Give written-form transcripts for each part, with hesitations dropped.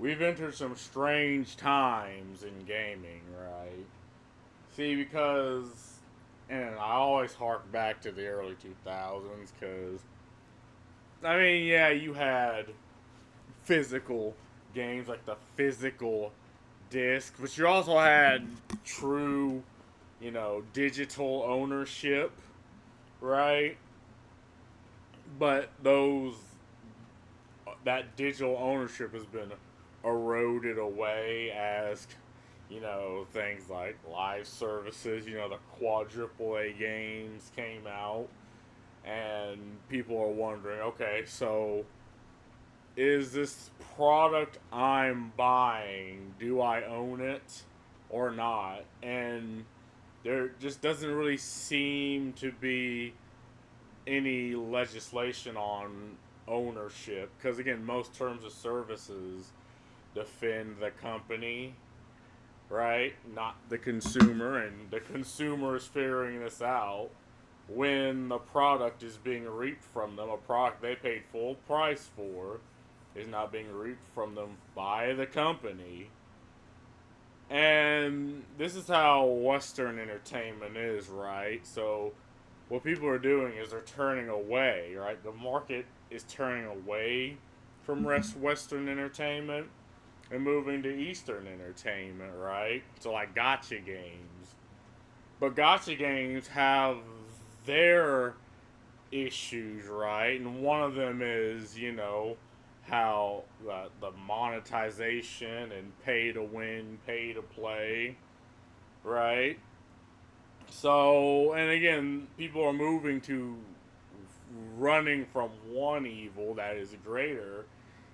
we've entered some strange times in gaming, right? See, because, and I always hark back to the early 2000s, because, I mean, yeah, you had physical games like the physical disc, but you also had true, digital ownership, right? But that digital ownership has been eroded away as things like live services, the quadruple A games came out, and people are wondering, okay, so is this product I'm buying, do I own it or not? And there just doesn't really seem to be any legislation on ownership because again most terms of services defend the company, right, not the consumer, and the consumer is figuring this out when the product is being reaped from them. A product they paid full price for is not being reaped from them by the company. And this is how Western entertainment is, right? So what people are doing is they're turning away, right? The market is turning away from Western entertainment and moving to Eastern entertainment, right? So like gotcha games. But gotcha games have their issues, right? And one of them is, how the monetization and pay to win, pay to play, right? So, and again, people are moving to running from one evil that is greater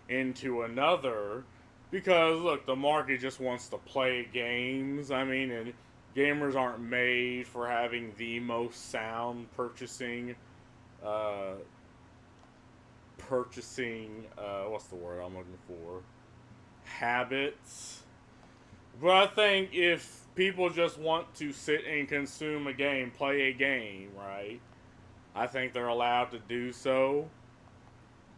into another because look, the market just wants to play games. I mean, and gamers aren't made for having the most sound uh what's the word I'm looking for, habits. But I think if people just want to sit and consume a game, play a game, right, I think they're allowed to do so.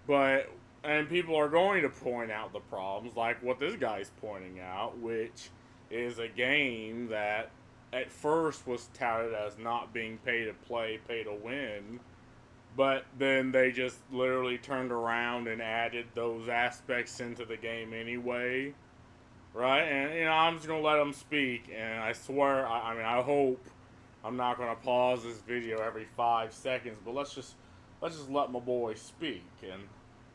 But and people are going to point out the problems, like what this guy's pointing out, which is a game that at first was touted as not being pay to play, pay to win, but then they just literally turned around and added those aspects into the game anyway, right? And I'm just gonna let them speak, and I swear, I mean, I hope I'm not gonna pause this video every 5 seconds, but let's just let my boy speak, and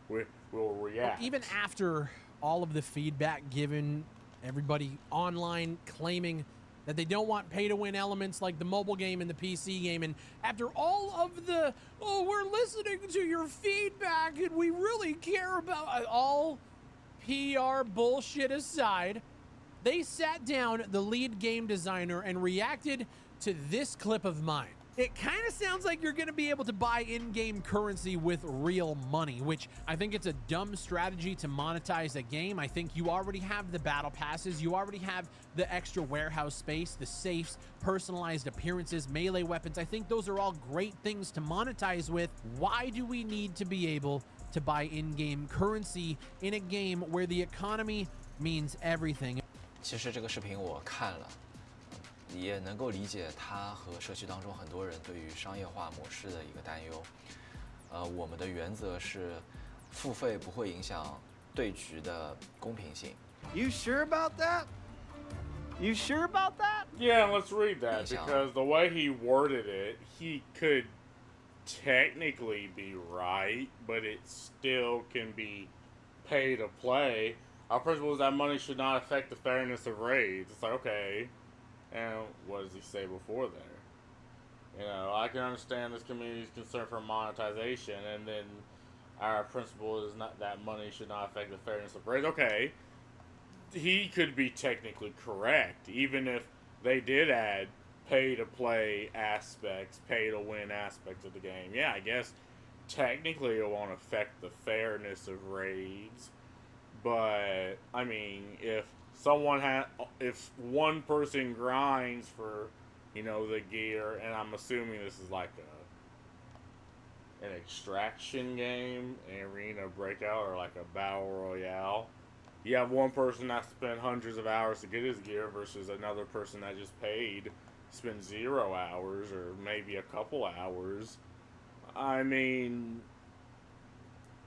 we'll Well, even react. after all of the feedback given, everybody online claiming that they don't want pay to win elements like the mobile game and the PC game, and after all of the, oh, we're listening to your feedback and we really care about all PR bullshit aside, they sat down the lead game designer and reacted to this clip of mine. It kind of sounds like you're going to be able to buy in-game currency with real money, which I think it's a dumb strategy to monetize a game. I think you already have the battle passes, you already have the extra warehouse space, the safes, personalized appearances, melee weapons. I think those are all great things to monetize with. Why do we need to be able to buy in-game currency in a game where the economy means everything? 其实这个视频我看了，也能够理解他和社区当中很多人对于商业化模式的一个担忧。我们的原则是，付费不会影响对局的公平性。You sure about that? You sure about that? Yeah, let's read that because the way he worded it, he could technically be right, but it still can be pay to play. Our principle is that money should not affect the fairness of raids. It's like, okay, and what does he say before there? I can understand this community's concern for monetization, and then our principle is not that money should not affect the fairness of raids. Okay, he could be technically correct, even if they did add pay to play aspects, pay to win aspects of the game. Yeah, I guess technically it won't affect the fairness of raids. But I mean, if one person grinds for, the gear, and I'm assuming this is like an extraction game, an arena breakout, or like a battle royale, you have one person that spent hundreds of hours to get his gear versus another person that just paid, spent 0 hours or maybe a couple hours. I mean,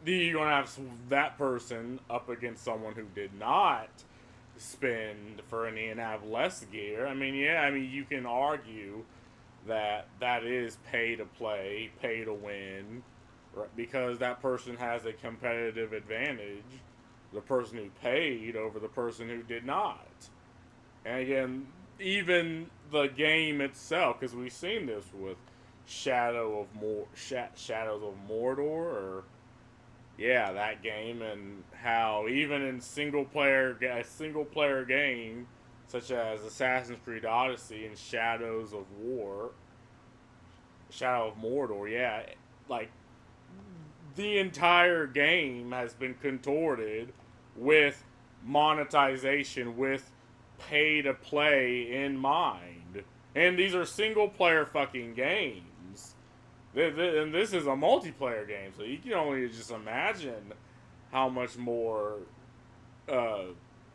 you're going to have that person up against someone who did not spend for any and have less gear. I mean, yeah, I mean, you can argue that that is pay to play, pay to win, right? Because that person has a competitive advantage, the person who paid over the person who did not. And again, even the game itself, because we've seen this with Shadows of Mordor, or yeah, that game, and how even in a single player game such as Assassin's Creed Odyssey and Shadow of Mordor, yeah, like the entire game has been contorted with monetization, with pay to play in mind. And these are single player fucking games. And this is a multiplayer game, so you can only just imagine how much more uh,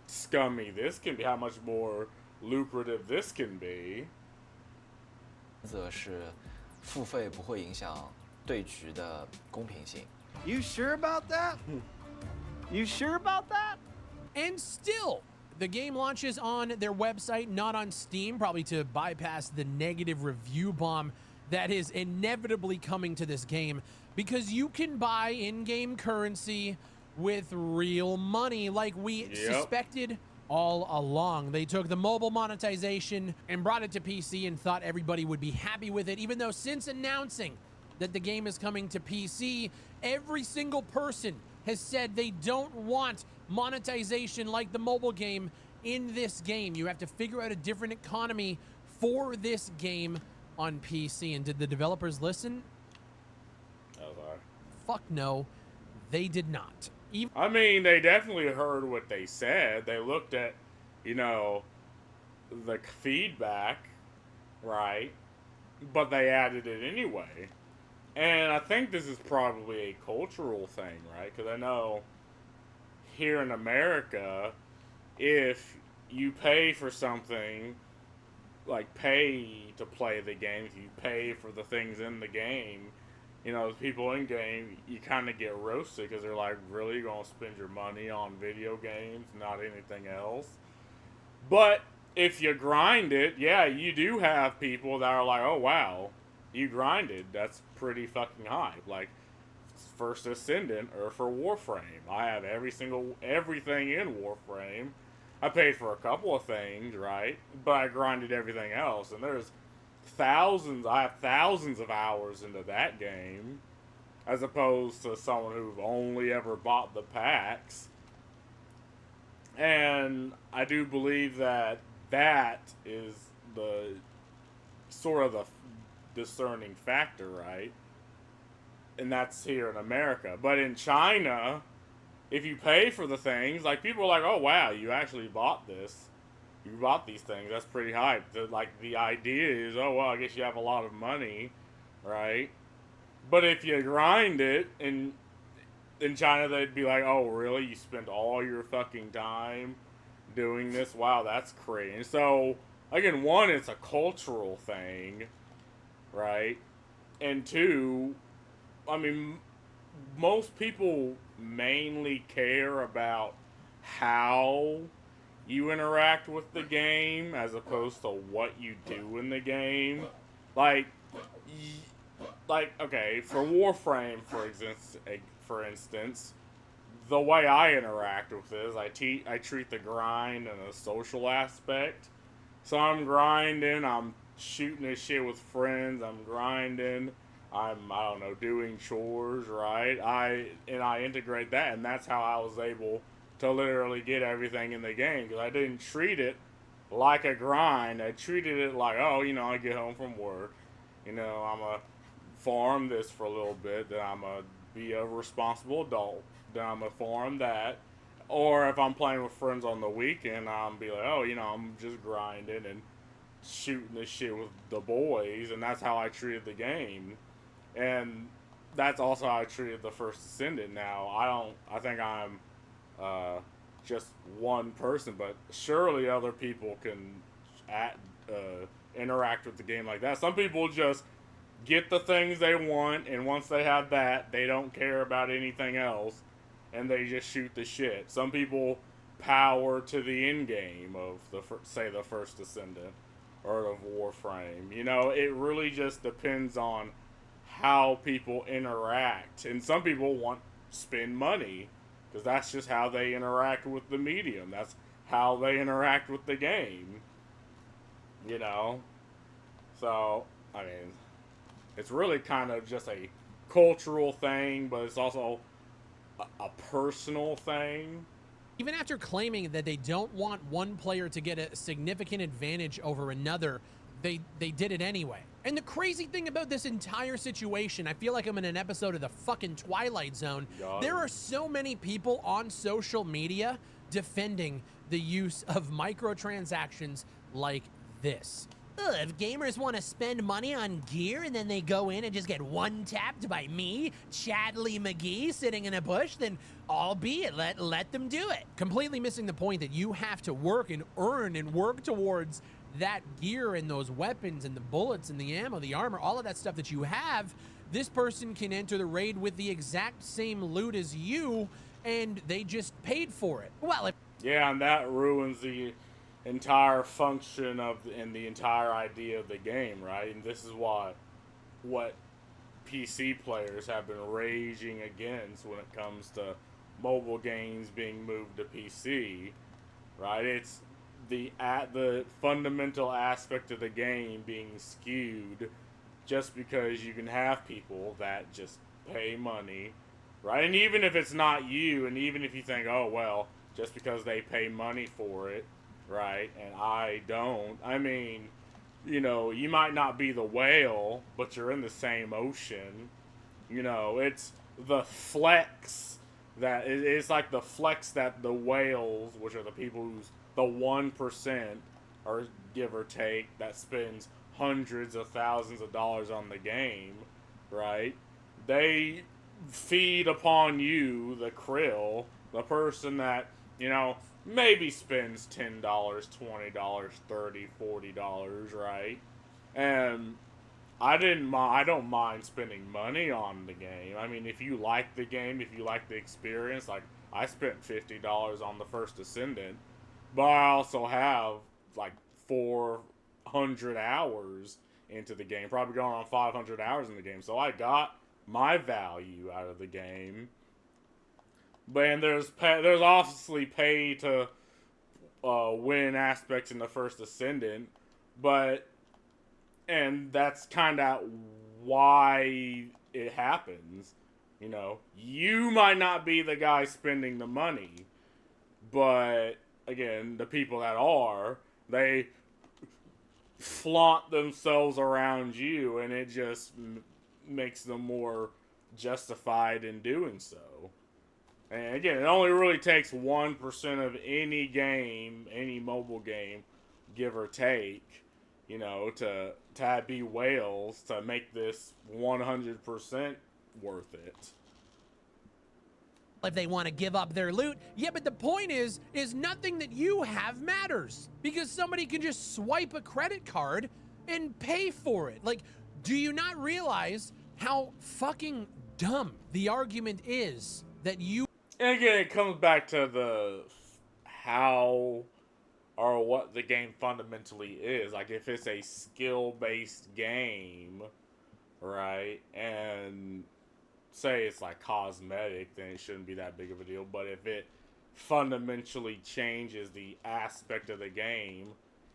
scummy this can be, how much more lucrative this can be. 则是付费不会影响对局的公平性。 You sure about that? You sure about that? And still, the game launches on their website, not on Steam, probably to bypass the negative review bomb that is inevitably coming to this game, because you can buy in-game currency with real money like we suspected all along. They took the mobile monetization and brought it to PC and thought everybody would be happy with it, even though since announcing that the game is coming to PC, every single person has said they don't want monetization like the mobile game in this game. You have to figure out a different economy for this game on PC. And did the developers listen? Fuck no, they did not. I mean, they definitely heard what they said. They looked at, you know, the feedback, right? But they added it anyway. And I think this is probably a cultural thing, right? Because I know here in America, if you pay for something, like pay to play the game, if you pay for the things in the game, you know, the people in game, you kind of get roasted because they're like, really, you're going to spend your money on video games, not anything else? But if you grind it, yeah, you do have people that are like, oh, wow, you grinded. That's pretty fucking high. Like, First Ascendant or for Warframe. I have everything in Warframe. I paid for a couple of things, right? But I grinded everything else. And I have thousands of hours into that game, as opposed to someone who only ever bought the packs. And I do believe that is the sort of the discerning factor, right? And that's here in America. But in China, if you pay for the things, like, people are like, oh wow, you actually bought this. You bought these things. That's pretty hype. The idea is, oh well, I guess you have a lot of money, right? But if you grind it, in China, they'd be like, oh really? You spent all your fucking time doing this? Wow, that's crazy. And so, again, one, it's a cultural thing, right? And two, I mean, most people mainly care about how you interact with the game as opposed to what you do in the game. Like okay, for Warframe, for instance, the way I interact with it is I treat the grind in a social aspect. So I'm grinding, I'm shooting this shit with friends, I'm grinding, I don't know, doing chores, right? I integrate that, and that's how I was able to literally get everything in the game, because I didn't treat it like a grind. I treated it like, oh, you know, I get home from work, you know, I'm a farm this for a little bit, then I'm a be a responsible adult, then I'm a farm that, or if I'm playing with friends on the weekend, I'm be like, oh, you know, I'm just grinding and shooting this shit with the boys, and that's how I treated the game. And that's also how I treated the First Ascendant. Now, I think I'm just one person, but surely other people can interact with the game like that. Some people just get the things they want, and once they have that, they don't care about anything else, and they just shoot the shit. Some people power to the end game of the First Descendant or of Warframe. You know, it really just depends on how people interact, and some people want spend money because that's just how they interact with the medium. That's how they interact with the game. You know, so I mean, it's really kind of just a cultural thing, but it's also a personal thing. Even after claiming that they don't want one player to get a significant advantage over another, they did it anyway. And the crazy thing about this entire situation, I feel like I'm in an episode of the fucking Twilight Zone. There are so many people on social media defending the use of microtransactions like this. If gamers want to spend money on gear and then they go in and just get one-tapped by me, Chadley McGee, sitting in a bush, then albeit, let them do it. Completely missing the point that you have to work and earn and work towards that gear and those weapons and the bullets and the ammo, the armor, all of that stuff that you have. This person can enter the raid with the exact same loot as you, and they just paid for it. Well, yeah, and that ruins the entire function of and the entire idea of the game, right? And this is what PC players have been raging against when it comes to mobile games being moved to PC, right? It's the fundamental aspect of the game being skewed just because you can have people that just pay money, right? And even if it's not you, and even if you think, oh well, just because they pay money for it, right, and I don't, I mean, you know, you might not be the whale, but you're in the same ocean. You know, it's the flex it's like the flex that the whales, which are the people who's the 1%, or give or take, that spends hundreds of thousands of dollars on the game, right? They feed upon you, the krill, the person that, you know, maybe spends $10, $20, $30, $40, right? And I don't mind spending money on the game. I mean, if you like the game, if you like the experience, like I spent $50 on the First Descendant, but I also have like 400 hours into the game, probably going on 500 hours in the game. So I got my value out of the game. But and there's obviously pay to win aspects in the First Ascendant, and that's kind of why it happens. You know, you might not be the guy spending the money, but again, the people that are, they flaunt themselves around you, and it just makes them more justified in doing so. And again, it only really takes 1% of any game, any mobile game, give or take, you know, to be whales to make this 100% worth it. If they want to give up their loot, yeah, but the point is nothing that you have matters, because somebody can just swipe a credit card and pay for it. Like, do you not realize how fucking dumb the argument is that you... And again, it comes back to the how or what the game fundamentally is. Like, if it's a skill-based game, right, and say it's like cosmetic, then it shouldn't be that big of a deal. But if it fundamentally changes the aspect of the game,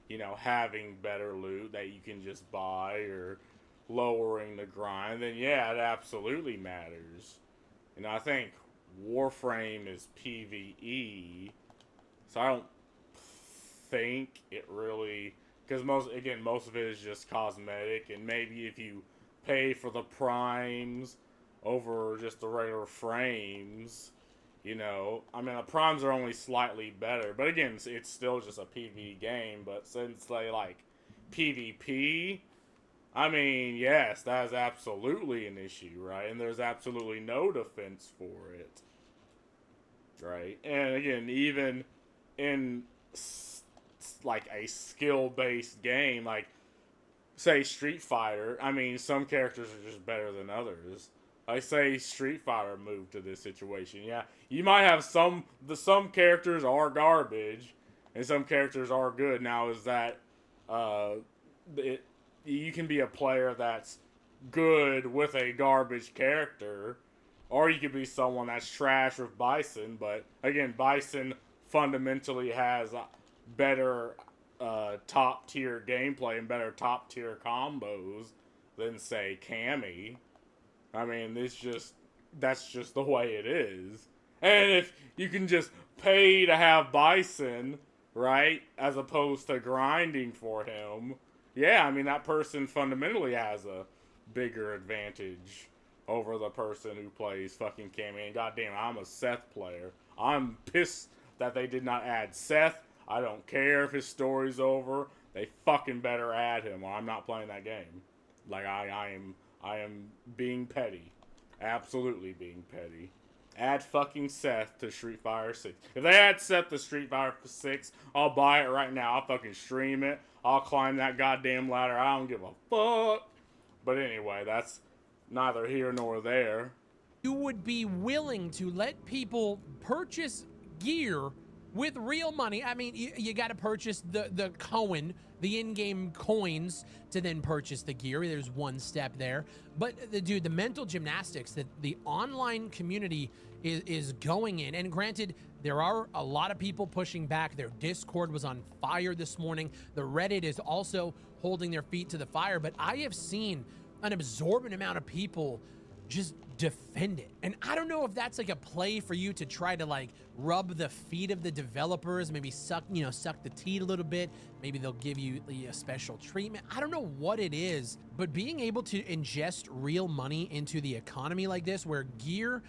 you know, having better loot that you can just buy or lowering the grind, then yeah, it absolutely matters. You know, I think Warframe is PvE, so I don't think it really, because most of it is just cosmetic, and maybe if you pay for the primes over just the regular frames, you know, I mean, the primes are only slightly better, but again, it's still just a PvE game. But since they like PvP, I mean, yes, that is absolutely an issue, right? And there's absolutely no defense for it. right? And again, even in like a skill-based game, like say Street Fighter, I mean, some characters are just better than others. I say Street Fighter moved to this situation. Yeah, you might have some characters are garbage, and some characters are good. Now, is that uh, it? You can be a player that's good with a garbage character, or you could be someone that's trash with Bison. But again, Bison fundamentally has better top tier gameplay and better top tier combos than say Cammy. I mean, that's just the way it is. And if you can just pay to have Bison, right, as opposed to grinding for him, yeah, I mean that person fundamentally has a bigger advantage over the person who plays fucking Cammy. And goddamn, I'm a Seth player. I'm pissed that they did not add Seth. I don't care if his story's over. They fucking better add him, or I'm not playing that game. Like I am being petty, absolutely being petty. Add fucking Seth to Street Fighter 6. If they add Seth to Street Fighter 6, I'll buy it right now. I'll fucking stream it. I'll climb that goddamn ladder. I don't give a fuck. But anyway, that's neither here nor there. You would be willing to let people purchase gear with real money. I mean, you got to purchase the coin, the in-game coins, to then purchase the gear. There's one step there. But dude, the mental gymnastics that the online community is going in, and granted, there are a lot of people pushing back. Their Discord was on fire this morning. The Reddit is also holding their feet to the fire. But I have seen an absorbent amount of people just defend it. And I don't know if that's like a play for you to try to like rub the feet of the developers, maybe suck the teat a little bit. Maybe they'll give you a special treatment. I don't know what it is, but being able to ingest real money into the economy like this, where gear,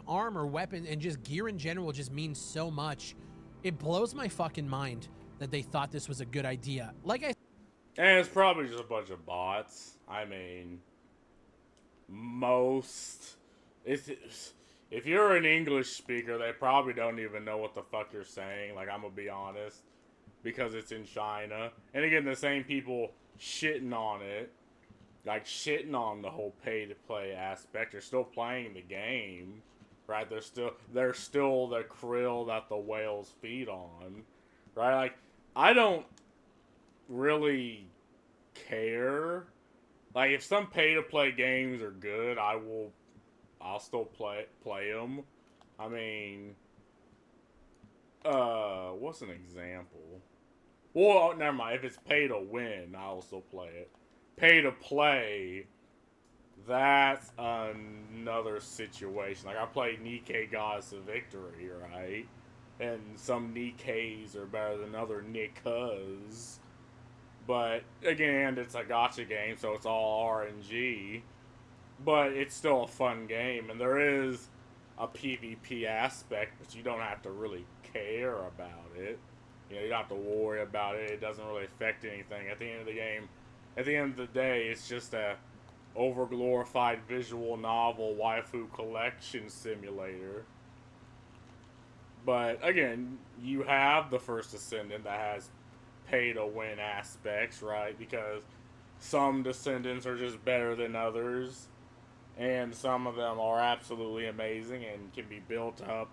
armor, weapon, and just gear in general just means so much, it blows my fucking mind that they thought this was a good idea. And it's probably just a bunch of bots. I mean, if you're an English speaker, they probably don't even know what the fuck you're saying. Like, I'm gonna be honest, because it's in China. And again, the same people shitting on it, like shitting on the whole pay to play aspect, are still playing the game, right? They're still the krill that the whales feed on, right? Like, I don't really care. Like, if some pay to play games are good, I'll still play them. I mean, what's an example? Well, never mind. If it's pay to win, I'll still play it. Pay to play, that's another situation. Like, I played Nikkei Goddess of Victory, right? And some Nikkeis are better than other Nikkas. But again, it's a gacha game, so it's all RNG. But it's still a fun game, and there is a PvP aspect, but you don't have to really care about it. You don't have to worry about it. It doesn't really affect anything. At the end of the game, at the end of the day, it's just a overglorified visual novel waifu collection simulator. But again, you have the First Descendant that has pay to win aspects, right? Because some descendants are just better than others, and some of them are absolutely amazing and can be built up,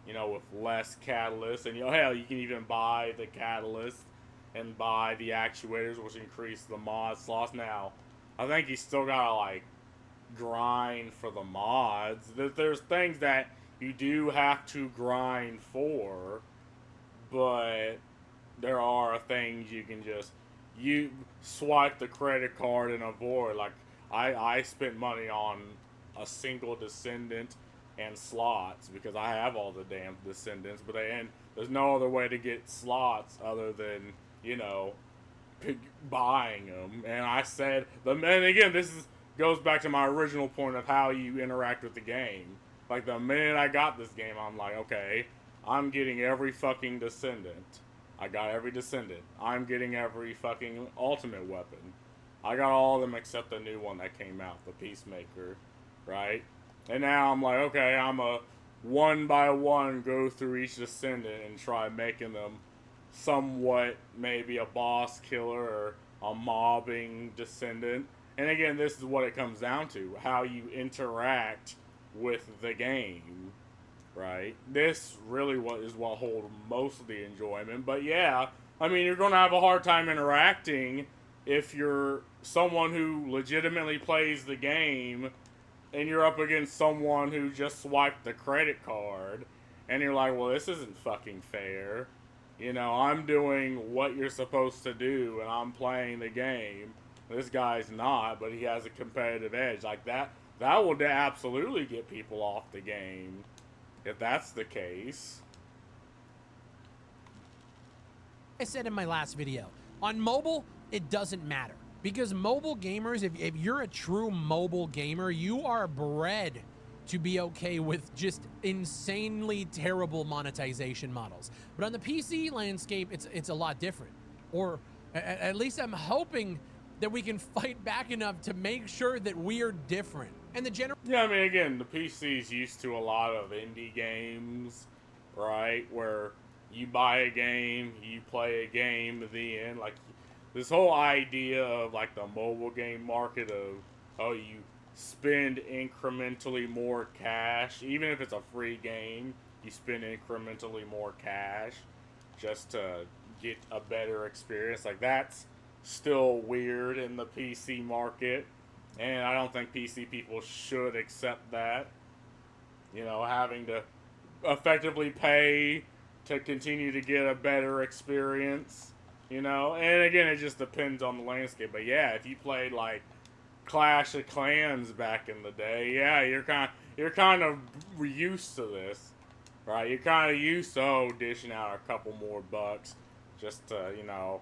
with less catalyst. And hell, you can even buy the catalyst and buy the actuators, which increase the mod slots. Now, I think you still gotta like grind for the mods. There's things that you do have to grind for, but there are things you can just swipe the credit card and avoid. Like, I spent money on a single descendant and slots because I have all the damn descendants, but there's no other way to get slots other than buying them. And I said, and again, goes back to my original point of how you interact with the game. Like, the minute I got this game, I'm like, okay, I'm getting every fucking descendant. I got every descendant. I'm getting every fucking ultimate weapon. I got all of them except the new one that came out, the Peacemaker, right? And now I'm like, okay, I'm a one by one go through each descendant and try making them somewhat maybe a boss killer or a mobbing descendant. And again, this is what it comes down to, how you interact with the game, right? This really what holds most of the enjoyment. But yeah, I mean, you're going to have a hard time interacting if you're someone who legitimately plays the game and you're up against someone who just swiped the credit card and you're like, well, this isn't fucking fair. You know, I'm doing what you're supposed to do and I'm playing the game. This guy's not, but he has a competitive edge. Like that will absolutely get people off the game if that's the case. I said in my last video, on mobile, it doesn't matter. Because mobile gamers, if you're a true mobile gamer, you are bred to be okay with just insanely terrible monetization models. But on the PC landscape, it's a lot different. Or at least I'm hoping that we can fight back enough to make sure that we are different. And the general... Yeah, I mean, again, the PC's used to a lot of indie games, right? Where you buy a game, you play a game at the end. Like, this whole idea of, like, the mobile game market of, oh, you spend incrementally more cash. Even if it's a free game, you spend incrementally more cash just to get a better experience. Like, that's still weird in the PC market. And I don't think PC people should accept that. You know, having to effectively pay to continue to get a better experience. You know, and again, it just depends on the landscape. But yeah, if you played like Clash of Clans back in the day, yeah, you're kind of used to this, right? You're kind of used to dishing out a couple more bucks just to, you know,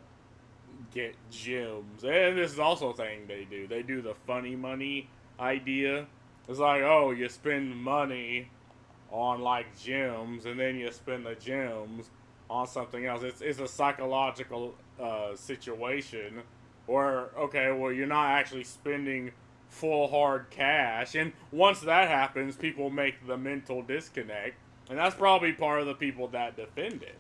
get gems. And this is also a thing they do. They do the funny money idea. It's like, oh, you spend money on like gems, and then you spend the gems on something else. It's a psychological situation where, okay, well, you're not actually spending full hard cash, and once that happens, people make the mental disconnect, and that's probably part of the people that defend it.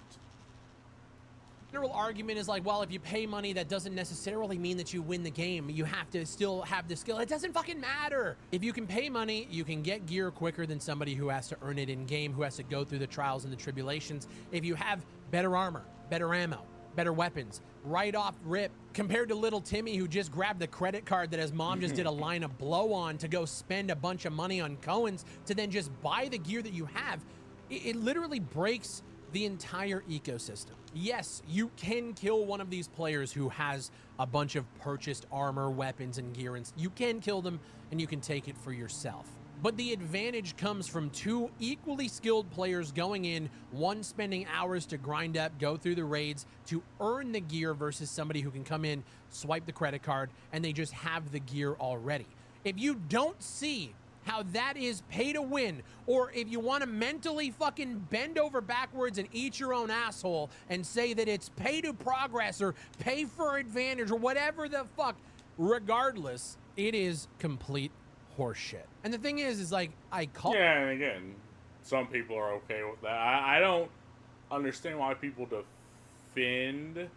General argument is like, well, if you pay money, that doesn't necessarily mean that you win the game. You have to still have the skill. It doesn't fucking matter. If you can pay money, you can get gear quicker than somebody who has to earn it in game, who has to go through the trials and the tribulations. If you have better armor, better ammo, better weapons, right off rip, compared to little Timmy who just grabbed the credit card that his mom just did a line of blow on to go spend a bunch of money on Cohen's to then just buy the gear that you have, it literally breaks the entire ecosystem. Yes, you can kill one of these players who has a bunch of purchased armor, weapons, and gear, and you can kill them and you can take it for yourself. But the advantage comes from two equally skilled players going in, one spending hours to grind up, go through the raids to earn the gear versus somebody who can come in, swipe the credit card, and they just have the gear already. If you don't see how that is pay to win, or if you want to mentally fucking bend over backwards and eat your own asshole and say that it's pay to progress or pay for advantage or whatever the fuck, regardless, it is complete horseshit. And the thing is like, I call... Yeah, and again, some people are okay with that. I don't understand why people defend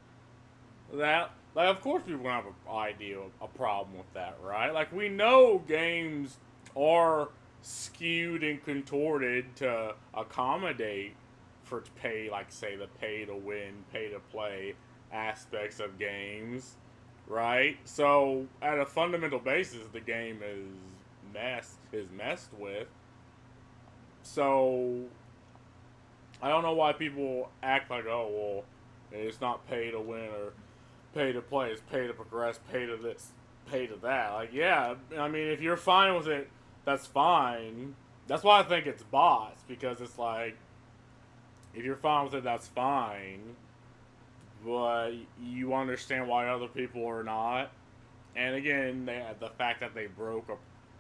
that. Like, of course people have a problem with that, right? Like, we know games are skewed and contorted to accommodate for pay, like, say, the pay to win, pay to play aspects of games, right? So, at a fundamental basis, the game is messed with. So, I don't know why people act like, oh, well, it's not pay to win or pay to play, it's pay to progress, pay to this, pay to that. Like, yeah, I mean, if you're fine with it, that's fine. That's why I think it's bots, because it's like, if you're fine with it, that's fine, but you understand why other people are not. And again, the fact that they broke a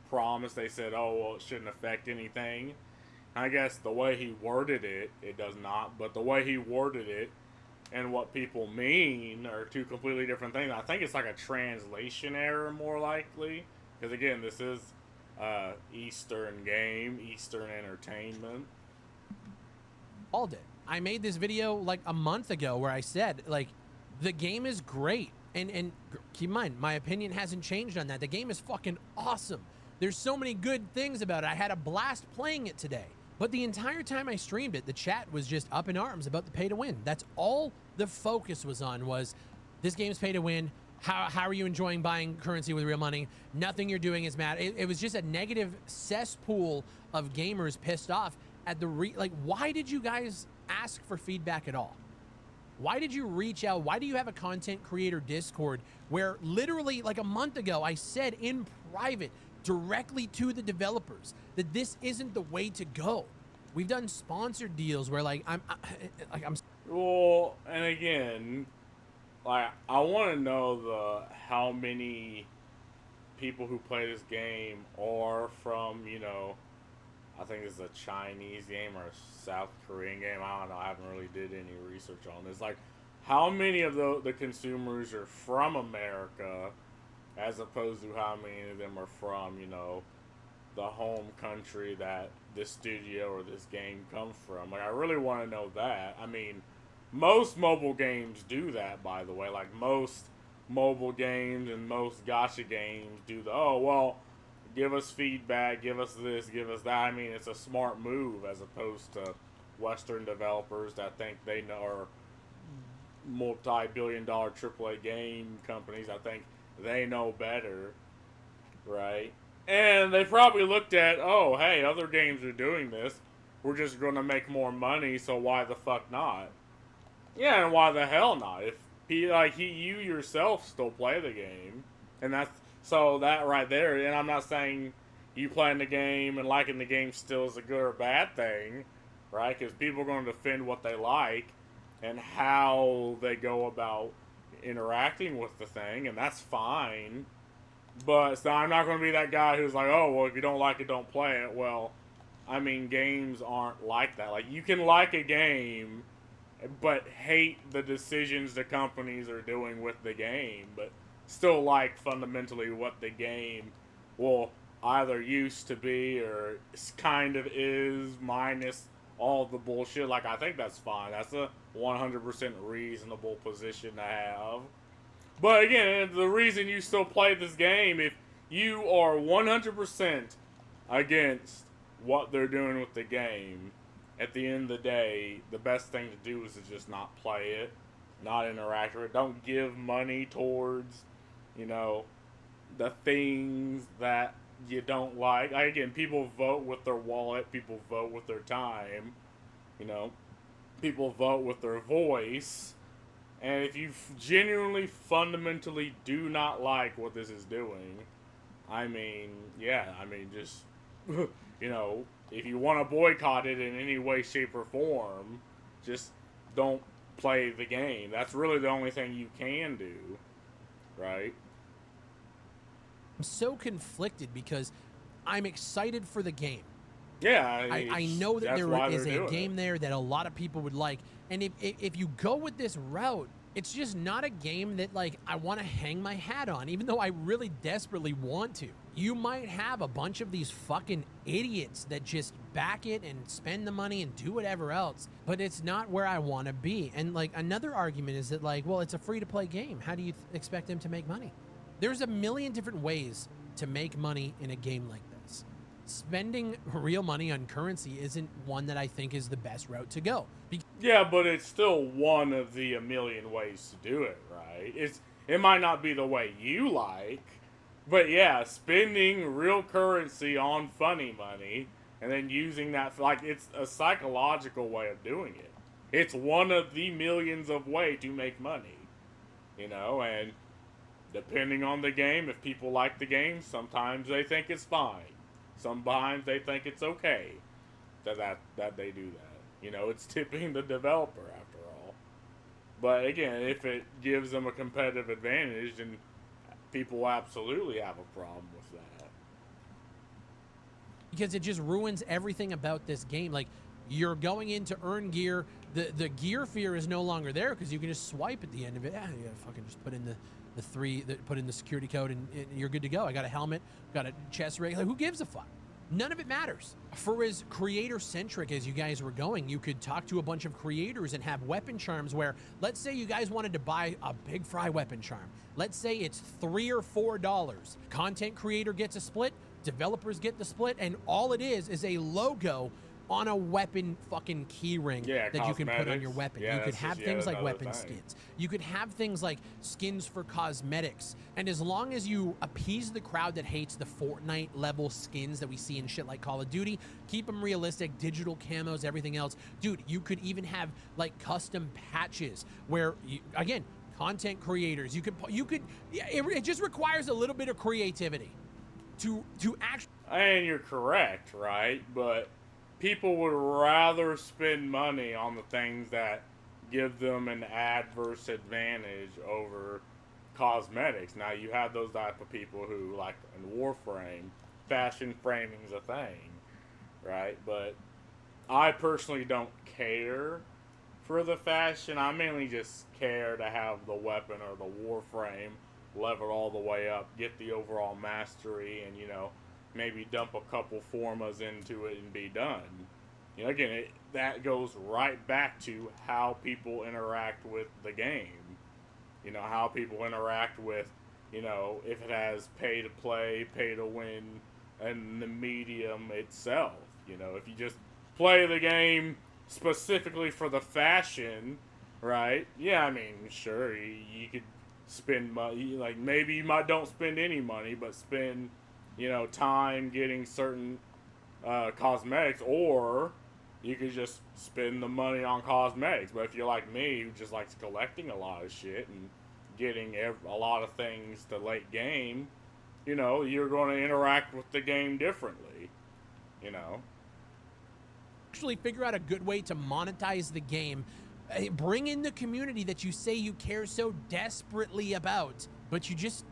promise, they said, oh, well, it shouldn't affect anything. I guess the way he worded it, it does not, but the way he worded it and what people mean are two completely different things. I think it's like a translation error, more likely, because again, this is Eastern game, Eastern entertainment. called it. I made this video like a month ago where I said, like, the game is great. And keep in mind, my opinion hasn't changed on that. The game is fucking awesome. There's so many good things about it. I had a blast playing it today. But the entire time I streamed it, the chat was just up in arms about the pay to win. That's all the focus was on, was this game's pay to win. How are you enjoying buying currency with real money? Nothing you're doing is mad. It was just a negative cesspool of gamers pissed off at the like, why did you guys ask for feedback at all? Why did you reach out? Why do you have a content creator Discord where literally like a month ago I said in private directly to the developers that this isn't the way to go? We've done sponsored deals where like I'm Well, and again, like, I want to know how many people who play this game are from, you know, I think it's a Chinese game or a South Korean game. I don't know. I haven't really did any research on this. Like, how many of the consumers are from America as opposed to how many of them are from, you know, the home country that this studio or this game comes from? Like, I really want to know that. I mean, most mobile games do that, by the way. Like, most mobile games and most gacha games do the, oh, well, give us feedback, give us this, give us that. I mean, it's a smart move as opposed to Western developers that think they know, or multi-billion-dollar AAA game companies. I think they know better, right? And they probably looked at, oh, hey, other games are doing this. We're just going to make more money, so why the fuck not? Yeah, and why the hell not? If you yourself still play the game, and that's so that right there. And I'm not saying you playing the game and liking the game still is a good or bad thing, right? Because people are going to defend what they like and how they go about interacting with the thing, and that's fine. But so I'm not going to be that guy who's like, oh, well, if you don't like it, don't play it. Well, I mean, games aren't like that. Like, you can like a game but hate the decisions the companies are doing with the game, but still like fundamentally what the game will either used to be or kind of is, minus all the bullshit. Like, I think that's fine. That's a 100% reasonable position to have. But again, the reason you still play this game, if you are 100% against what they're doing with the game, at the end of the day, the best thing to do is to just not play it, not interact with it. Don't give money towards, you know, the things that you don't like. Again, people vote with their wallet, people vote with their time, you know, people vote with their voice. And if you genuinely, fundamentally do not like what this is doing, I mean, yeah, I mean, just, you know, if you want to boycott it in any way, shape, or form, just don't play the game. That's really the only thing you can do, right? I'm so conflicted because I'm excited for the game. Yeah, I know that there is a game it. there that a lot of people would like, and if you go with this route, it's just not a game that, like, I want to hang my hat on, even though I really desperately want to. You might have a bunch of these fucking idiots that just back it and spend the money and do whatever else, but it's not where I want to be. And, like, another argument is that, like, well, it's a free-to-play game. How do you expect them to make money? There's a million different ways to make money in a game like this. Spending real money on currency isn't one that I think is the best route to go. Yeah, but it's still one of the a million ways to do it, right? It might not be the way you like, but yeah, spending real currency on funny money and then using that, like, it's a psychological way of doing it. It's one of the millions of ways to make money, you know, and depending on the game, if people like the game, sometimes they think it's fine. Sometimes they think it's okay that they do that. You know, it's tipping the developer after all. But again, if it gives them a competitive advantage, then people absolutely have a problem with that. Because it just ruins everything about this game. Like, you're going in to earn gear. The gear fear is no longer there because you can just swipe at the end of it. Yeah, you gotta fucking just put in put in the security code and you're good to go. I got a helmet, got a chest rig. Like, who gives a fuck? None of it matters. For as creator-centric as you guys were going, you could talk to a bunch of creators and have weapon charms where, let's say you guys wanted to buy a Big Fry weapon charm. Let's say it's $3 or $4. Content creator gets a split, developers get the split, and all it is a logo on a weapon fucking key ring that you can put on your weapon. You could have things like weapon skins. You could have things like skins for cosmetics. And as long as you appease the crowd that hates the Fortnite level skins that we see in shit like Call of Duty, keep them realistic, digital camos, everything else. Dude, you could even have like custom patches where, again, content creators, it just requires a little bit of creativity to actually. And you're correct, right? But people would rather spend money on the things that give them an adverse advantage over cosmetics. Now, you have those type of people who, like in Warframe, fashion framing is a thing, right? But I personally don't care for the fashion. I mainly just care to have the weapon or the Warframe level all the way up, get the overall mastery, and, you know, maybe dump a couple formas into it and be done. You know, again, that goes right back to how people interact with the game. You know, how people interact with, you know, if it has pay to play, pay to win, and the medium itself. You know, if you just play the game specifically for the fashion, right? Yeah, I mean, sure, you could spend money. Like, maybe you don't spend any money, but spend, you know, time getting certain cosmetics, or you could just spend the money on cosmetics. But if you're like me, who just likes collecting a lot of shit and getting a lot of things to late game, you know, you're going to interact with the game differently, you know. Actually figure out a good way to monetize the game, bring in the community that you say you care so desperately about, but you just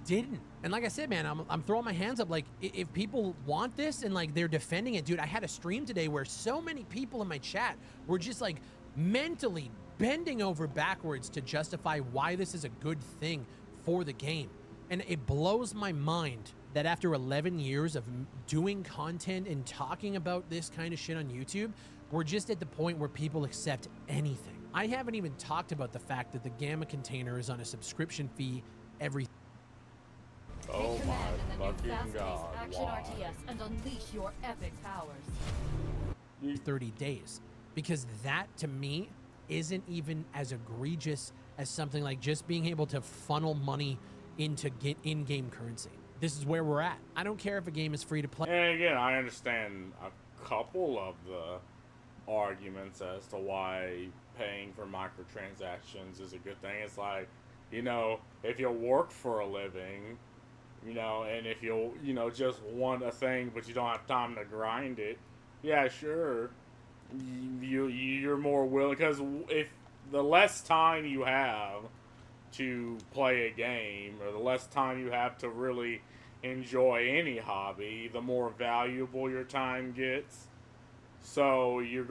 didn't. And like I said, man, I'm throwing my hands up. Like, if people want this and like they're defending it, dude, I had a stream today where so many people in my chat were just like mentally bending over backwards to justify why this is a good thing for the game. And it blows my mind that after 11 years of doing content and talking about this kind of shit on YouTube, we're just at the point where people accept anything. I haven't even talked about the fact that the Gamma container is on a subscription fee every. Oh my fucking god! Action RTS and unleash your epic powers. 30 days, because that to me isn't even as egregious as something like just being able to funnel money into get in-game currency. This is where we're at. I don't care if a game is free to play. And again, I understand a couple of the arguments as to why paying for microtransactions is a good thing. It's like, you know, if you work for a living, you know, and if you know, just want a thing but you don't have time to grind it, yeah, sure, you're more willing, because if the less time you have to play a game, or the less time you have to really enjoy any hobby, the more valuable your time gets. So you're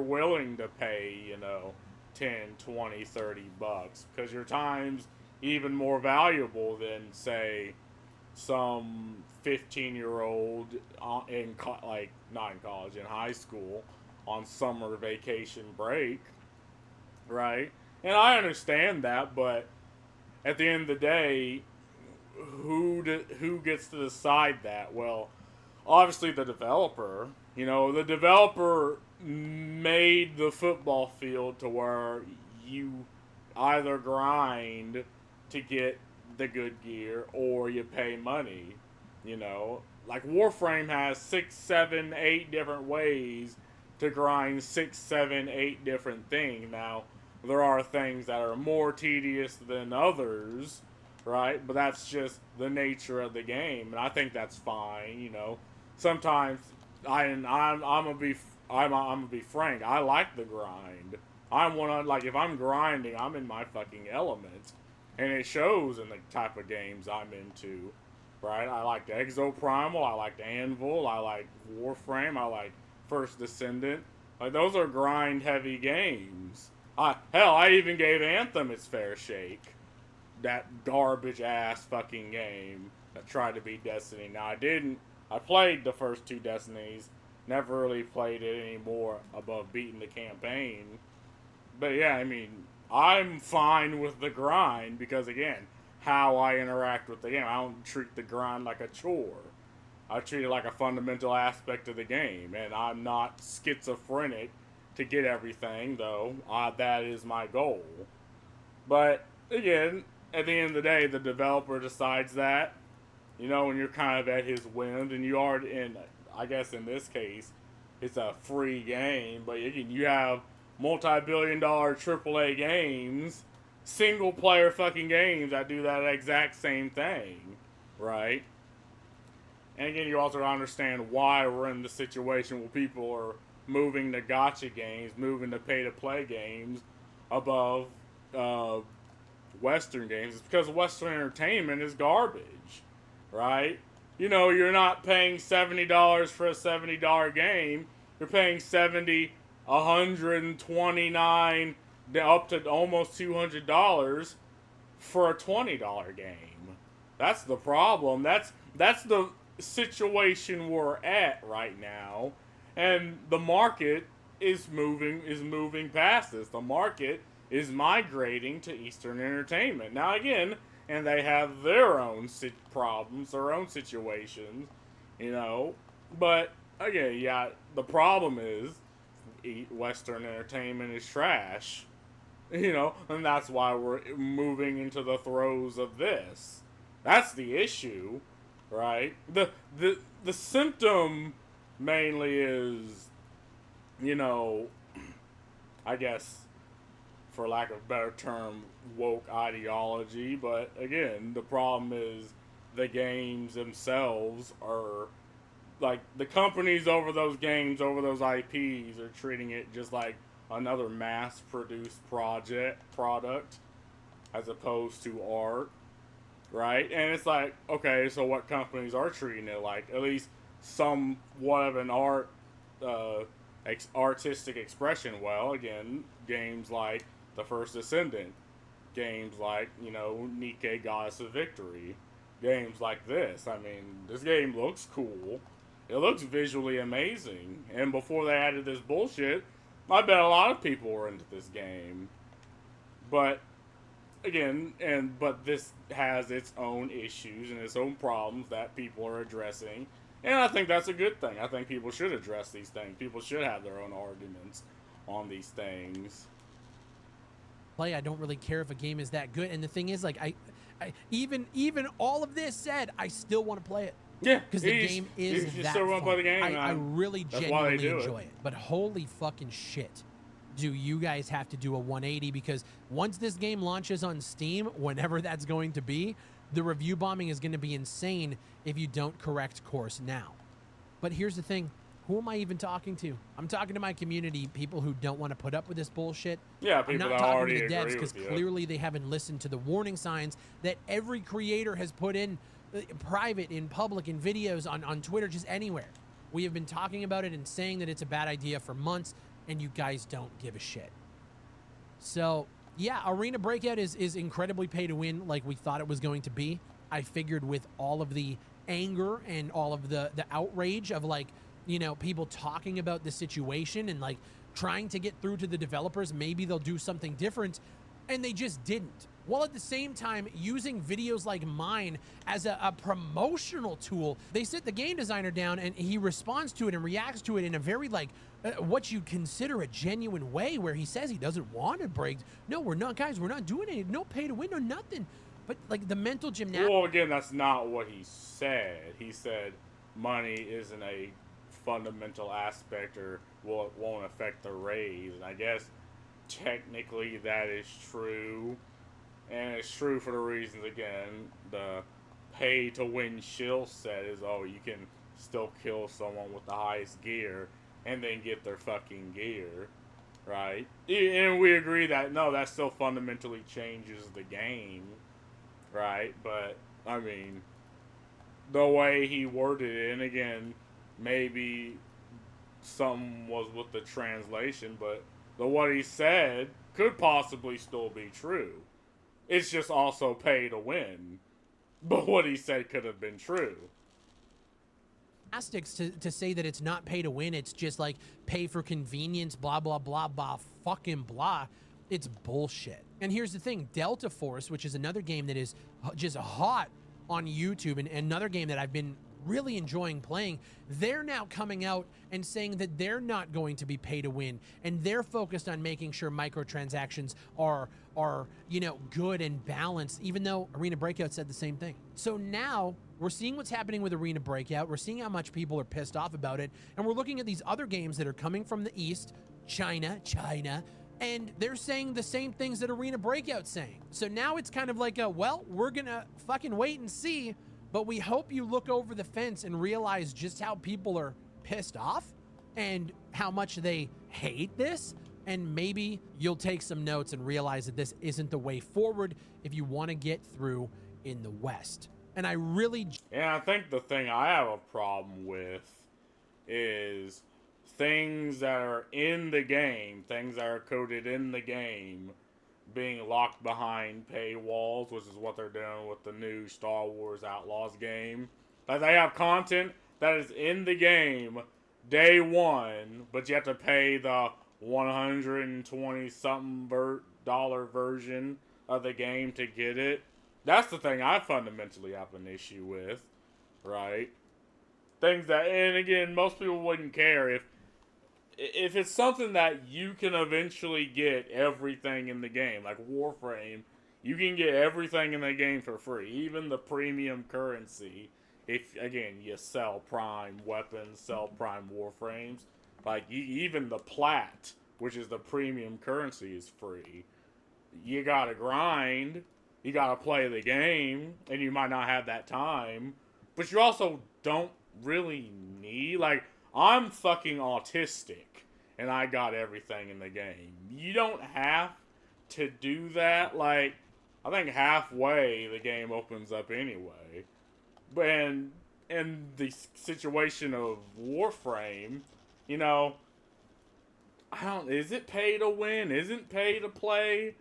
willing to pay, you know, 10, 20, 30 bucks, because your time's even more valuable than, say, some 15-year-old not in college, in high school on summer vacation break, right? And I understand that, but at the end of the day, who gets to decide that? Well, obviously the developer. You know, the developer made the football field to where you either grind to get the good gear or you pay money. You know, like Warframe has 6, 7, 8 different ways to grind 6, 7, 8 different things. Now, there are things that are more tedious than others, right? But that's just the nature of the game, and I think that's fine. You know, sometimes I'm gonna be frank. I like the grind. If I'm grinding, I'm in my fucking element, and it shows in the type of games I'm into, right? I like the Exoprimal, I like the Anvil, I like Warframe, I like First Descendant. Like, those are grind-heavy games. I even gave Anthem its fair shake. That garbage-ass fucking game that tried to beat Destiny. Now, I didn't I played the first 2 Destinies, never really played it anymore above beating the campaign. But yeah, I mean, I'm fine with the grind because, again, how I interact with the game. I don't treat the grind like a chore. I treat it like a fundamental aspect of the game, and I'm not schizophrenic to get everything, though. That is my goal. But again, at the end of the day, the developer decides that, when you're kind of at his whim, and you are in, I guess in this case, it's a free game, but again, you have multi-billion-dollar AAA games, single-player fucking games that do that exact same thing, right? And again, you also understand why we're in the situation where people are moving to gacha games, moving to pay-to-play games above Western games. It's because Western entertainment is garbage, right? You're not paying $70 for a $70 game. You're paying $70, $129, up to almost $200 for a $20 game. That's the problem. That's the situation we're at right now, and the market is moving past this. The market is migrating to Eastern entertainment now again, and they have their own problems, their own situations, But again, yeah, the problem is Western entertainment is trash, and that's why we're moving into the throes of this. That's the issue. Right? The symptom mainly is, I guess, for lack of a better term, woke ideology. But again, the problem is the games themselves are, like, the companies over those games, over those IPs, are treating it just like another mass-produced product as opposed to art. Right? And it's like, okay, so what companies are treating it like? At least somewhat of an artistic expression. Well, again, games like The First Descendant, games like, Nike Goddess of Victory, games like this. I mean, this game looks cool. It looks visually amazing. And before they added this bullshit, I bet a lot of people were into this game. But again, but this has its own issues and its own problems that people are addressing, and I think that's a good thing. I think people should address these things. People should have their own arguments on these things. I don't really care if a game is that good, and the thing is, like, I even all of this said, I still want to play it. Yeah, because the game is you that still want to play the game. I really genuinely enjoy it. But holy fucking shit, do you guys have to do a 180, because once this game launches on Steam, whenever that's going to be, the review bombing is going to be insane if you don't correct course now. But here's the thing. Who am I even talking to? I'm talking to my community, people who don't want to put up with this bullshit. Yeah, people I'm not that talking already to the devs, because agree with you. clearly they haven't listened to the warning signs that every creator has put in private, in public, in videos, on Twitter, just anywhere. We have been talking about it and saying that it's a bad idea for months, and you guys don't give a shit. So, yeah, Arena Breakout is incredibly pay to win, like we thought it was going to be. I figured with all of the anger and all of the outrage of, like, people talking about the situation and, like, trying to get through to the developers, maybe they'll do something different, and they just didn't. While at the same time using videos like mine as a promotional tool. They sit the game designer down and he responds to it and reacts to it in a very, like, what you'd consider a genuine way, where he says he doesn't want to break. No, we're not, guys, we're not doing it. No pay to win, no nothing. But, like, the mental gymnastics. Well, again, that's not what he said. He said money isn't a fundamental aspect, or won't affect the raise. And I guess technically that is true. And it's true for the reasons, again, the pay to win shill set is, you can still kill someone with the highest gear and then get their fucking gear, right? And we agree that, no, that still fundamentally changes the game, right? But, I mean, the way he worded it, and again, maybe something was with the translation, but what he said could possibly still be true. It's just also pay to win. But what he said could have been true. gymnastics to say that it's not pay to win. It's just like pay for convenience, blah, blah, blah, blah, fucking blah. It's bullshit. And here's the thing, Delta Force, which is another game that is just hot on YouTube and another game that I've been really enjoying playing, they're now coming out and saying that they're not going to be pay to win, and they're focused on making sure microtransactions are you know, good and balanced, even though Arena Breakout said the same thing. So now we're seeing what's happening with Arena Breakout, we're seeing how much people are pissed off about it, and we're looking at these other games that are coming from the East, China, and they're saying the same things that Arena Breakout's saying. So now it's kind of like a, well, we're gonna fucking wait and see, but we hope you look over the fence and realize just how people are pissed off and how much they hate this. And maybe you'll take some notes and realize that this isn't the way forward if you want to get through in the West. And I really... And I think the thing I have a problem with is things that are in the game, things that are coded in the game, being locked behind paywalls, which is what they're doing with the new Star Wars Outlaws game. Like, they have content that is in the game day one, but you have to pay the $120-something dollar version of the game to get it. That's the thing I fundamentally have an issue with, right? Things that, and again, most people wouldn't care if it's something that you can eventually get everything in the game, like Warframe, you can get everything in the game for free, even the premium currency. If, again, you sell Prime weapons, sell Prime Warframes, like, even the Plat, which is the premium currency, is free. You gotta grind, you gotta play the game, and you might not have that time, but you also don't really need, like, I'm fucking autistic, and I got everything in the game. You don't have to do that. Like, I think halfway the game opens up anyway. But in the situation of Warframe, you know, is it pay to win? Isn't pay to play?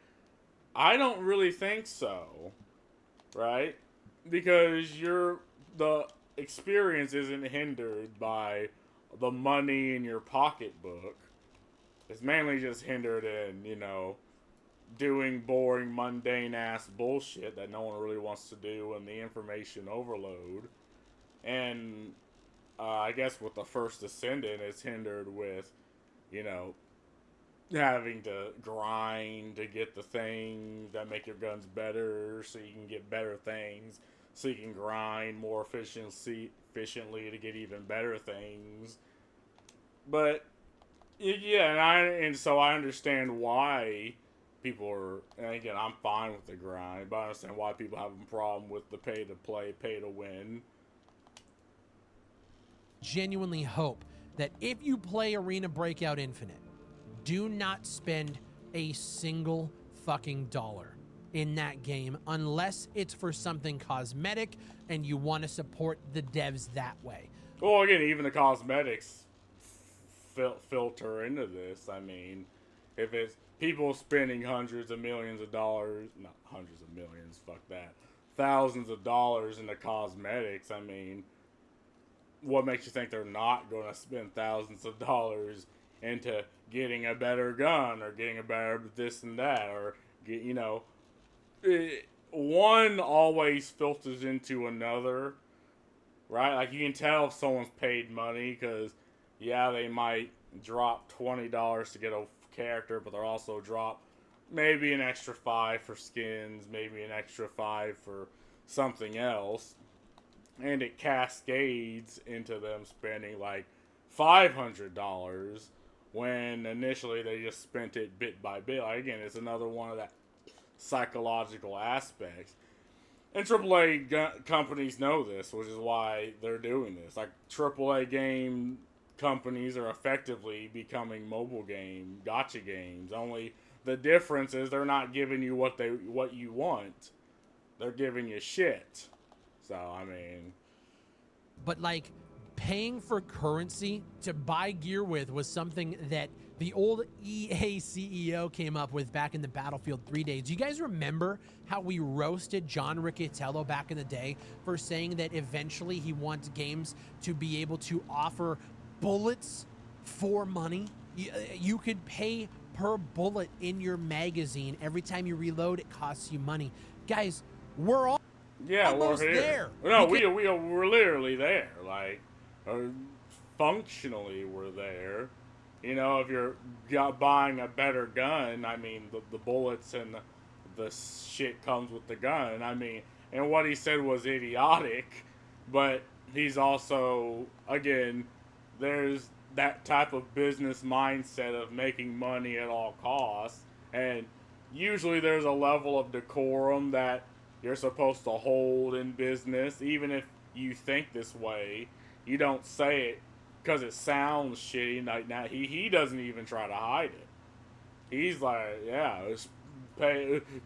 I don't really think so, right? Because the experience isn't hindered by the money in your pocketbook. It's mainly just hindered in, you know, doing boring, mundane ass bullshit that no one really wants to do and the information overload. And I guess with the First Ascendant, it's hindered with, you know, having to grind to get the things that make your guns better so you can get better things, so you can grind more efficiently to get even better things. But yeah, and so I understand why people are, and again, I'm fine with the grind, but I understand why people have a problem with the pay to play, pay to win. Genuinely hope that if you play Arena Breakout Infinite, do not spend a single fucking dollar in that game unless it's for something cosmetic and you want to support the devs that way. Well, again, even the cosmetics filter into this. I mean, if it's people spending hundreds of millions of dollars, not hundreds of millions, fuck that, thousands of dollars into cosmetics, I mean, what makes you think they're not going to spend thousands of dollars into getting a better gun or getting a better this and that, or get, you know, one always filters into another, right? Like, you can tell if someone's paid money because, yeah, they might drop $20 to get a character, but they'll also drop maybe an extra $5 for skins, maybe an extra $5 for something else, and it cascades into them spending like $500 when initially they just spent it bit by bit. Like, again, it's another one of that psychological aspects. And AAA companies know this, which is why they're doing this. Like, AAA game companies are effectively becoming mobile game gacha games. Only the difference is they're not giving you what you want. They're giving you shit. So, I mean... But, like, paying for currency to buy gear with was something that the old EA CEO came up with back in the Battlefield 3 days. Do you guys remember how we roasted John Riccitiello back in the day for saying that eventually he wants games to be able to offer bullets for money? You could pay per bullet in your magazine. Every time you reload, it costs you money. Guys, we're all almost we're here. there. No, we're literally there. Like, functionally, we're there. You know, if you're buying a better gun, I mean, the bullets and the shit comes with the gun. I mean, and what he said was idiotic, but he's also, again, there's that type of business mindset of making money at all costs, and usually there's a level of decorum that you're supposed to hold in business. Even if you think this way, you don't say it because it sounds shitty. Like, now he doesn't even try to hide it. He's like, yeah,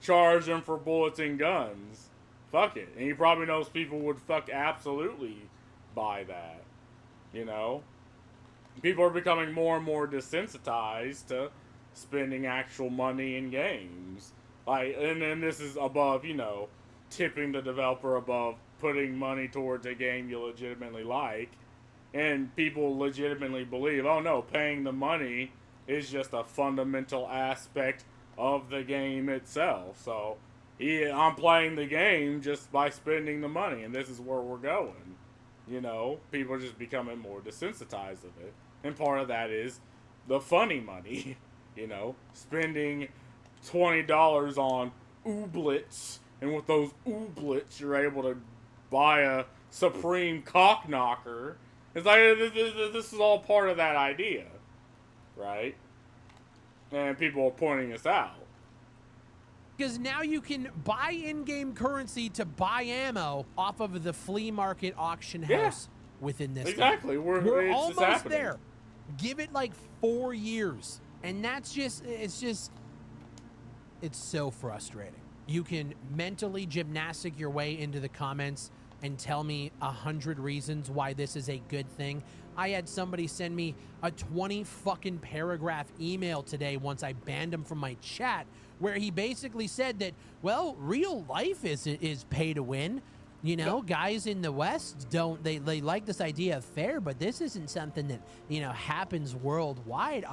charge them for bullets and guns. Fuck it. And he probably knows people would absolutely buy that. You know? People are becoming more and more desensitized to spending actual money in games. Like, and then this is above, you know, tipping the developer above putting money towards a game you legitimately like. And people legitimately believe, oh no, paying the money is just a fundamental aspect of the game itself. So, I'm playing the game just by spending the money, and this is where we're going. You know, people are just becoming more desensitized of it. And part of that is the funny money. You know, spending $20 on ooblets, and with those ooblets, you're able to buy a Supreme cock knocker. It's like, this is all part of that idea, right? And people are pointing us out. Because now you can buy in-game currency to buy ammo off of the flea market auction house within this exactly. game. We're almost there. Give it like 4 years. And that's just, it's so frustrating. You can mentally gymnastic your way into the comments and tell me 100 reasons why this is a good thing. I had somebody send me a 20 fucking paragraph email today once I banned him from my chat, where he basically said that, well, real life is pay to win. You know, guys in the West they like this idea of fair, but this isn't something that, you know, happens worldwide.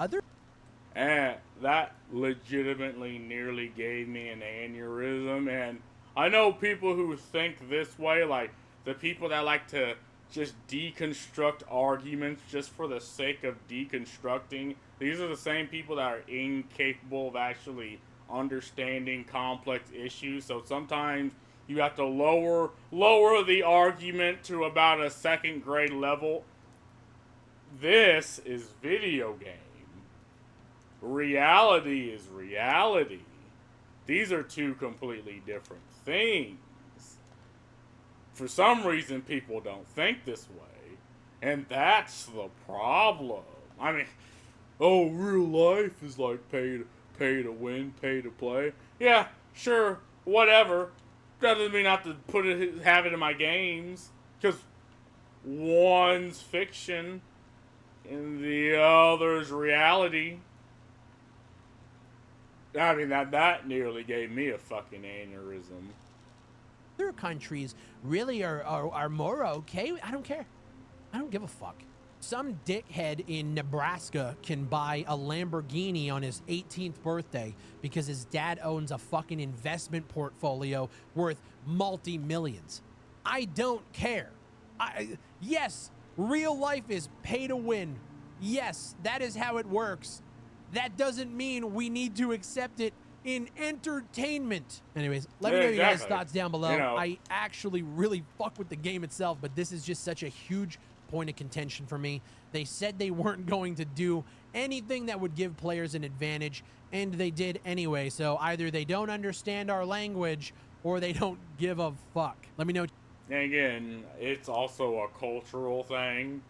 And that legitimately nearly gave me an aneurysm. And I know people who think this way, like the people that like to just deconstruct arguments just for the sake of deconstructing. These are the same people that are incapable of actually understanding complex issues. So sometimes you have to lower the argument to about a second grade level. This is video game. Reality is reality. These are two completely different things. For some reason, people don't think this way, and that's the problem. I mean, oh, real life is like pay to win, pay to play. Yeah, sure, whatever. That doesn't mean I have to have it in my games, because one's fiction and the other's reality. I mean, that nearly gave me a fucking aneurysm. Other countries really are more okay. I don't care. I don't give a fuck. Some dickhead in Nebraska can buy a Lamborghini on his 18th birthday because his dad owns a fucking investment portfolio worth multi-millions. I don't care. Yes, real life is pay to win. Yes, that is how it works. That doesn't mean we need to accept it in entertainment. Anyways, let me know your guys' thoughts down below. You know, I actually really fuck with the game itself, but this is just such a huge point of contention for me. They said they weren't going to do anything that would give players an advantage, and they did anyway. So either they don't understand our language or they don't give a fuck. Let me know. And again, it's also a cultural thing,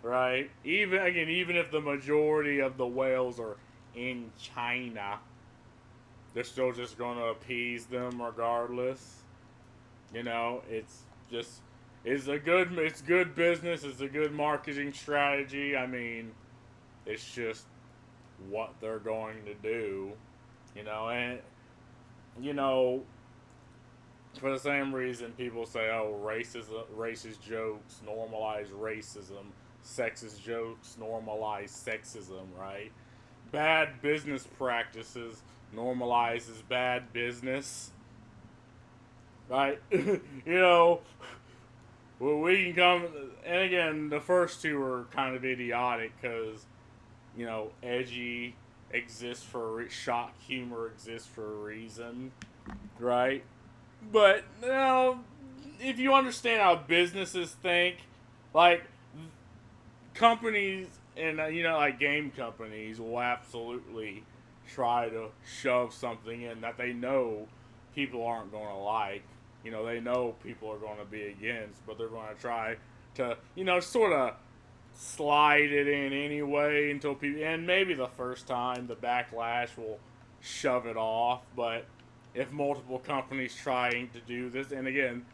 right? Even if the majority of the whales are in China, they're still just going to appease them regardless. You know, it's good business. It's a good marketing strategy. I mean, it's just what they're going to do, and for the same reason people say, oh, racist jokes normalize racism, sexist jokes normalize sexism, right? Bad business practices normalizes bad business, right? Well, we can come, and again, the first two are kind of idiotic because, edgy exists for shock humor exists for a reason, right? But if you understand how businesses think, like companies and like game companies will absolutely try to shove something in that they know people aren't going to like. They know people are going to be against, but they're going to try to sort of slide it in anyway until people, and maybe the first time the backlash will shove it off, but if multiple companies trying to do this, and again,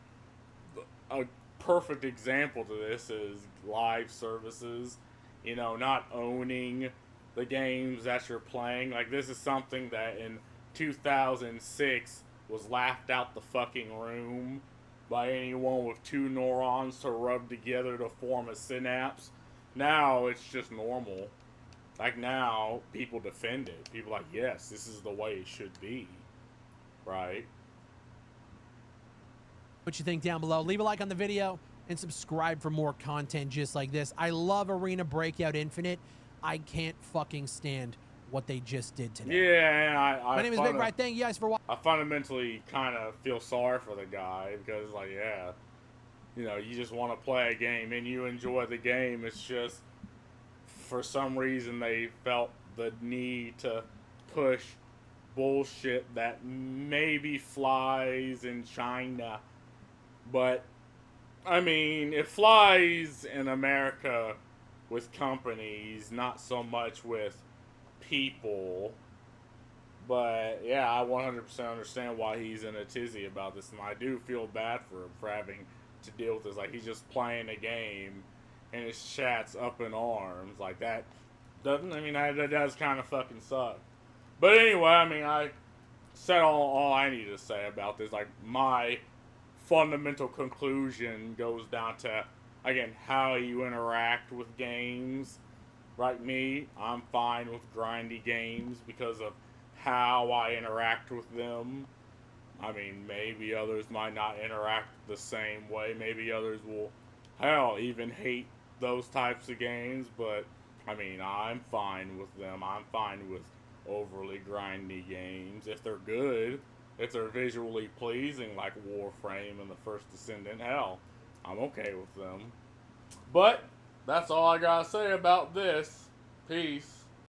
a perfect example to this is live services, not owning the games that you're playing. Like, this is something that in 2006 was laughed out the fucking room by anyone with two neurons to rub together to form a synapse. Now it's just normal. Like, now people defend it. People are like, yes, this is the way it should be. Right? What you think down below. Leave a like on the video and subscribe for more content just like this. I love Arena Breakout Infinite. I can't fucking stand what they just did today. Yeah, and My name is Big Right. Thank you guys for watching. I fundamentally kind of feel sorry for the guy because, like, yeah, you just want to play a game and you enjoy the game. It's just, for some reason, they felt the need to push bullshit that maybe flies in China. But, I mean, it flies in America with companies, not so much with people. But, yeah, I 100% understand why he's in a tizzy about this. And I do feel bad for him for having to deal with this. Like, he's just playing a game and his chat's up in arms. Like, that doesn't, that does kind of fucking suck. But anyway, I said all I need to say about this. Like, my fundamental conclusion goes down to, again, how you interact with games. Like me, I'm fine with grindy games because of how I interact with them. Maybe others might not interact the same way. Maybe others will, hell, even hate those types of games. But, I'm fine with them. I'm fine with overly grindy games. If they're good, if they're visually pleasing like Warframe and the First Descendant, hell, I'm okay with them. But that's all I gotta say about this. Peace.